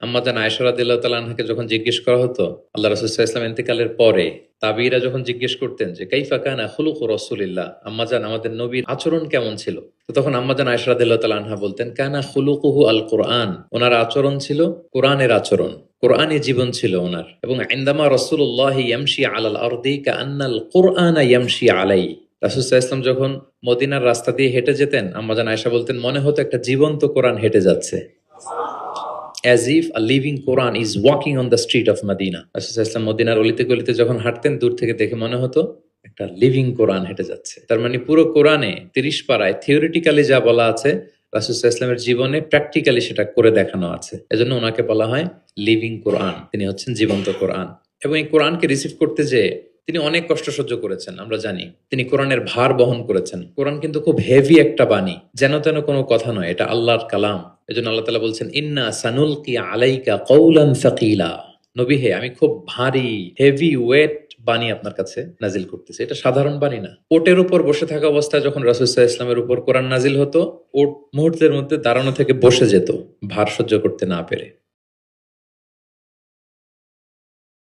আম্মা জান আয়েশা রাদিয়াল্লাহু তাআলা আনহাকে যখন জিজ্ঞেস করা হতো আল্লাহ রাসূল সাল্লাল্লাহু আলাইহি ওয়াসাল্লাম ইন্তেকালের পরে, তাবিঈরা যখন জিজ্ঞেস করতেন যে কাইফা কানা খুলুকু রাসূলিল্লাহ, আম্মা জান আমাদের নবীর আচরণ কেমন ছিল, তো তখন আম্মা জান আয়েশা রাদিয়াল্লাহু তাআলা আনহা বলতেন কানা খুলুকুহু আল কুরআন, ওনার আচরণ ছিল কোরআনের আচরণ, কোরআনই জীবন ছিল ওনার। এবং ইনদামা রাসূলুল্লাহ ইয়ামশি আলাল আরদি কাআন্নাল কুরআনা ইয়ামশি আলাইহি, রাসূল সাল্লাল্লাহু আলাইহি ওয়াসাল্লাম যখন মদিনার রাস্তা দিয়ে হেঁটে যেতেন, আম্মা জান আয়েশা বলতেন মনে হতো একটা জীবন্ত কোরআন হেঁটে যাচ্ছে, as if a living Quran is walking on the street of Medina। রাসূল সাল্লাল্লাহু আলাইহি ওয়াসাল্লাম মদিনার অলিতে গলিতে যখন হাঁটতেন, দূর থেকে দেখে মনে হতো একটা লিভিং কোরআন হেঁটে যাচ্ছে। তার মানে পুরো কোরআনে 30 পারায় থিওরিটিক্যালি যা বলা আছে, রাসূল সাল্লাল্লাহু আলাইহি ওয়াসাল্লামের জীবনে প্র্যাকটিক্যালি সেটা করে দেখানো আছে। এজন্য ওনাকে বলা হয় লিভিং কোরআন, তিনি হচ্ছেন জীবন্ত কোরআন। এবং এই কোরআনকে রিসিভ করতে যেয়ে তিনি অনেক কষ্ট সহ্য করেছেন, আমরা জানি। তিনি কোরআনের ভার বহন করেছেন। কোরআন কিন্তু খুব হেভি একটা বাণী, যেন তেন কোনো কথা নয়, এটা আল্লাহর কালাম। এজন্য আল্লাহ তাআলা বলছেন ইন্না সানুলকি আলাইকা কওলান সাকিলা, নবী হে আমি খুব ভারী হেভি ওয়েট বাণী আপনার কাছে নাজিল করতেছি। এটা সাধারণ বাণী না। ওটের উপর বসে থাকা অবস্থায় যখন রাসূল সাল্লাল্লাহু আলাইহি ওয়াসাল্লামের উপর কোরআন নাজিল হতো, ওট মুহূর্তের মধ্যে দাঁড়ানো থেকে বসে যেত, ভার সহ্য করতে না পেরে।